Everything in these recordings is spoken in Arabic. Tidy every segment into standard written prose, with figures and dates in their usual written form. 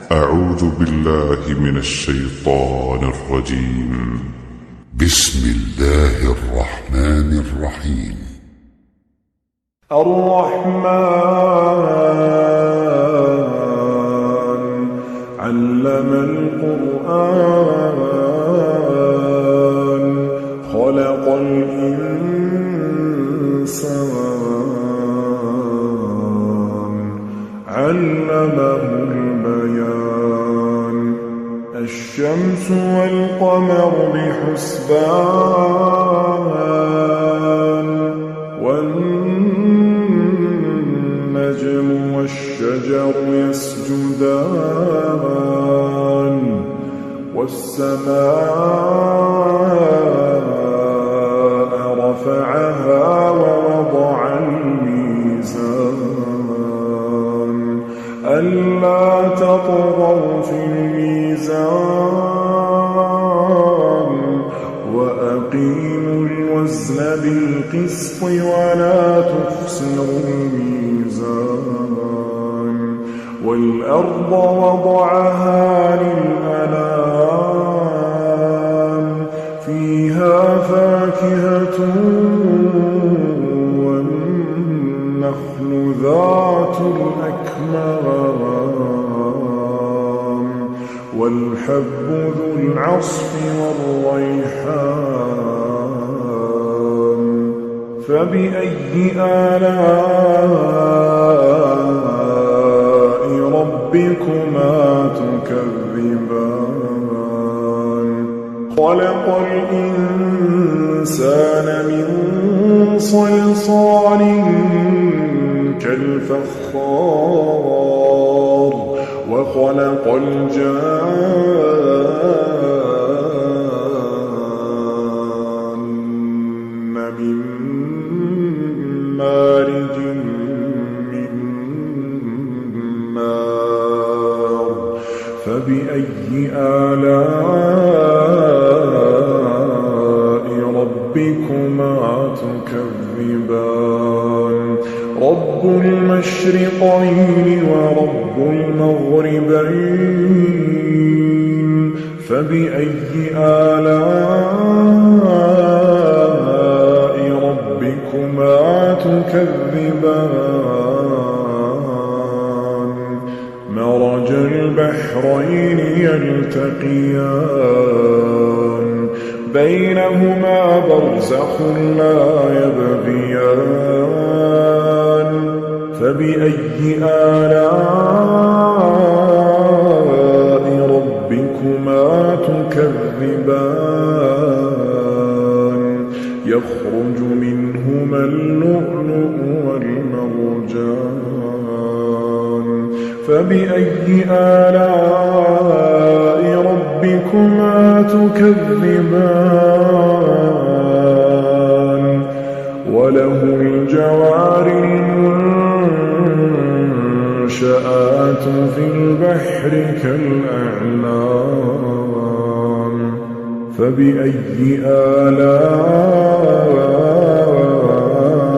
أعوذ بالله من الشيطان الرجيم. بسم الله الرحمن الرحيم. الرحمن علم القرآن خلق الإنسان علمه البيان الشمس والقمر بحسبان والنجم والشجر يسجدان والسماء رفعها ووضع الميزان ألا تطغوا في الميزان وأقيموا الوزن بالقسط ولا تخسروا الميزان والأرض وضعها للأنام فيها فاكهة والنخل ذات الأكمام والحب ذو العصف والريحان فبأي آلاء ربكما تكذبان خلق الإنسان من صلصال كالفخار وخلق الجان من مارج من نار فبأي آلاء ربكما تكذبان رب المشرقين ورب المغربين فبأي آلاء ربكما تكذبان مرج البحرين يلتقيان بينهما برزخ لا يبغيان فبأي آلاء ربكما تكذبان يخرج منهما اللؤلؤ والمرجان فبأي آلاء ربكما تكذبان وله الجوار المنشآت في البحر كالأعلام فبأي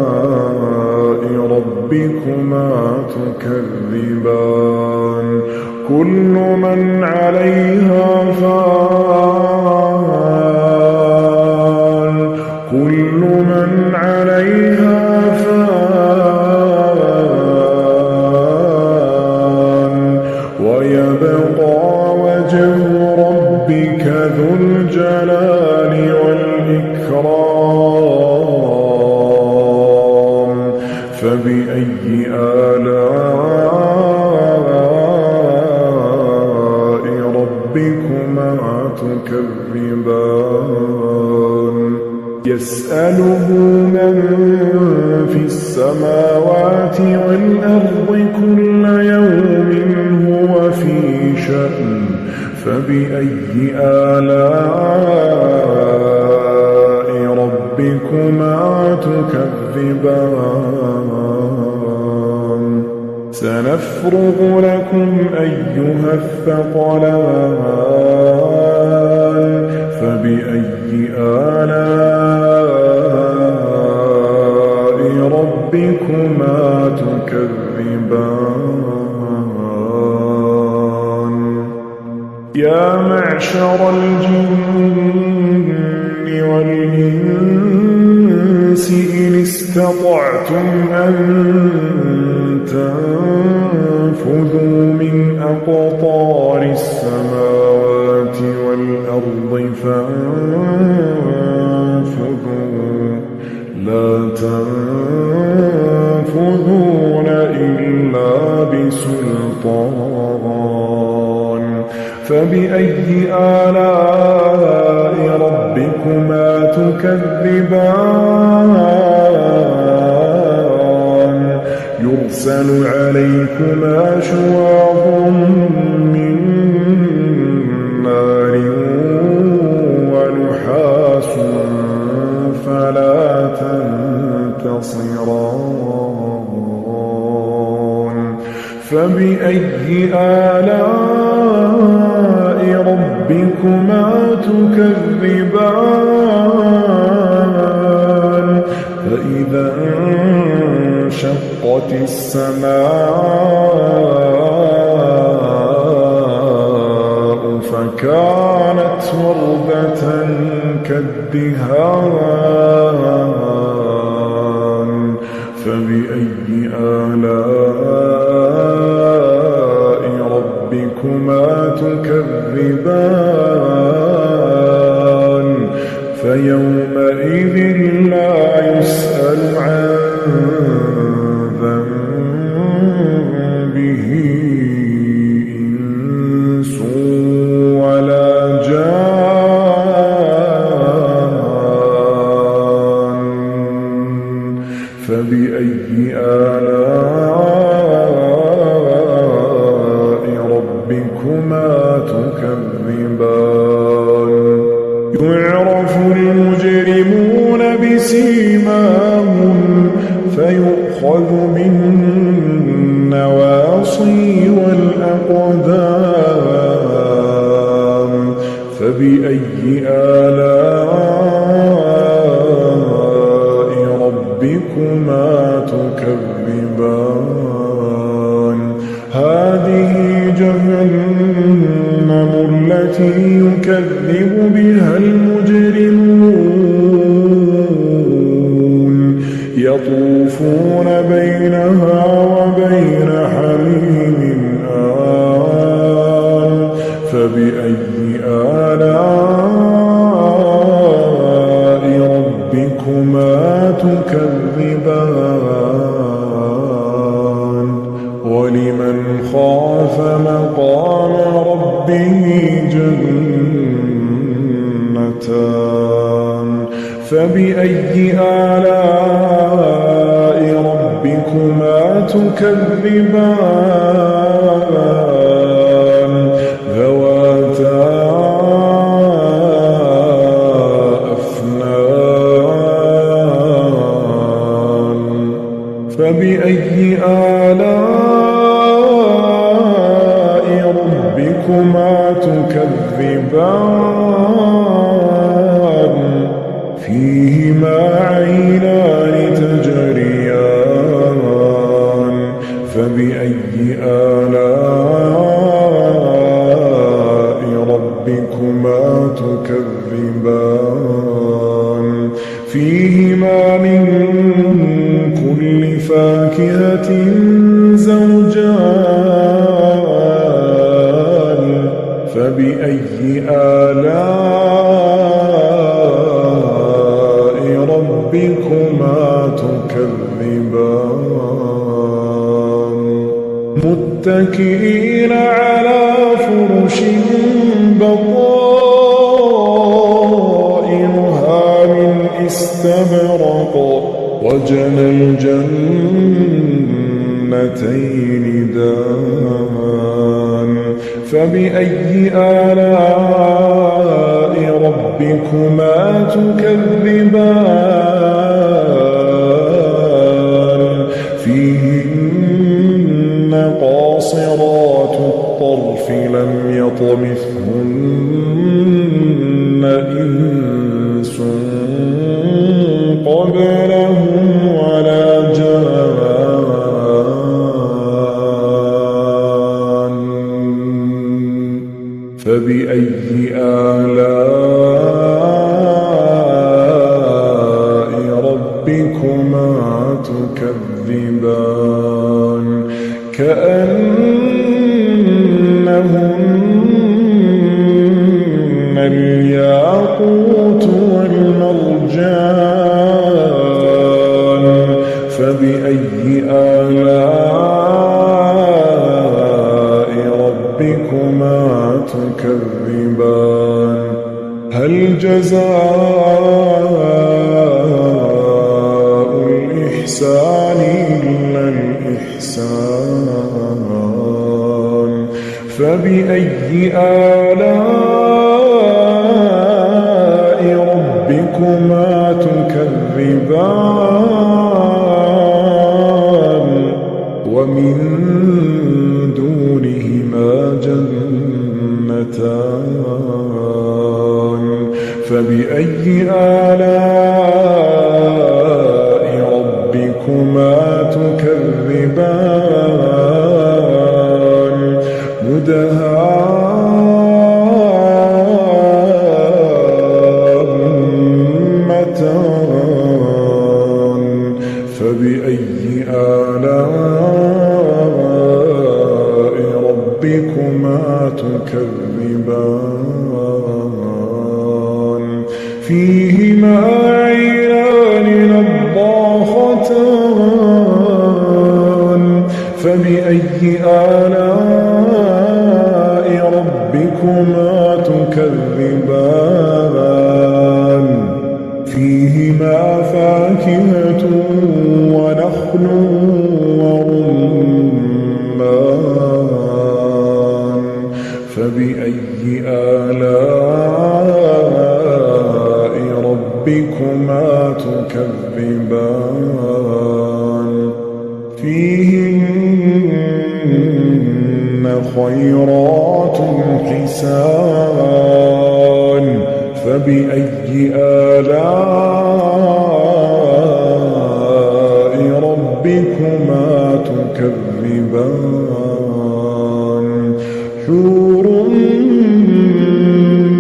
آلاء ربكما تكذبان كل من عليها فان كل من عليها فان ويبقى وجه ربك ذو الجلال والإكرام فبأي آلاء ربكما تكذبان يسأله من في السماوات والأرض كل يوم هو في شأن فبأي آلاء ربكما تكذبان سنفرغ لكم أيها الثقلان فبأي آلاء ربكما تكذبان يا معشر الجن والإنس إن استطعتم أن تنفذوا من أقطار السماوات والأرض فانفذوا لا تنفذون إلا بسلطان فبأي آلاء ربكما تكذبان يرسل عليكما شواظ من نار ونحاس فلا تنتصران فبأي آلاء ربكما تكذبان فإذا انشقت السماء فكانت وردة كالدهان فبأي آلاء ربكما تكذبان فيومئذ لا يسأل عن ذنبه إنس ولا جان فبأي آلاء ربكما تكذبان يعرف المجرمون بسيماهم فيؤخذ بالنواصي والأقدام فبأي آلاء ربكما تكذبان هذه جهنم التي يكذب بها المجرمون يطوفون بينها وبين حميم آن فبأي آلاء ربكما تكذبان ولمن خاف مقام ربه جنتان فبأي آلاء ربكما تكذبان ذواتا أفنان فبأي آلاء ربكما تكذبان فيهما عينان تجريان فبأي آلاء ربكما تكذبان فيهما من كل فاكهة زوجان فبأي آلاء ربكما تكذبان متكئين على فرش بطائنها من استبرق وجنى الجنتين دان فبأي آلاء ربكما تكذبان فيهن قاصرات الطرف لم يطمثهن إنس قبلهم ولا جان فبأي آلاء ربكما تكذبان كأنهن الياقوت والمرجان فبأي آلاء ربكما تكذبان هل جزاء الإحسان إلا الإحسان فبأي آلاء ربكما تكذبان ومن دونهما جنتان فبأي آلاء ربكما تكذبان مدهامتان فبأي آلاء ربكما تكذبان فيهما عينان نضاختان فبأي آلاء ربكما تكذبان فيهما فاكهة ونخل ورمان فبأي آلاء ربكما تكذبان فيهن خيرات حسان فبأي آلاء ربكما تكذبان حور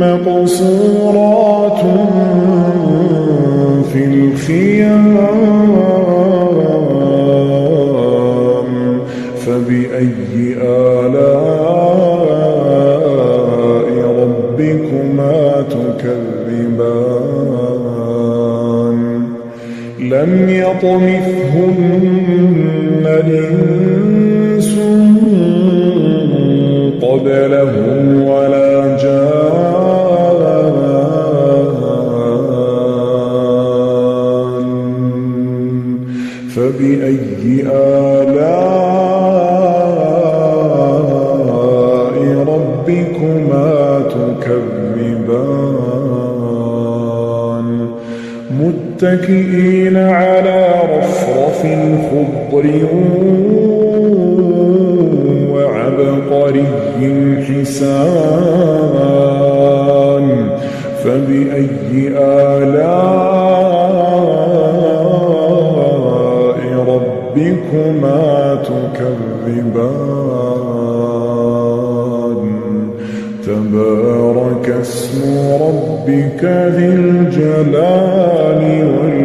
مقصورات في الخيام فبأي آلاء ربكما تكذبان لم يطمثهن إنس قبلهم ولا جان فبأي آلاء ربكما تكذبان متكئين على رفرف خضر وعبقري حسان فبأي آلاء ربكما تكذبان تبارك اسم ربك ذي الجلال والإكرام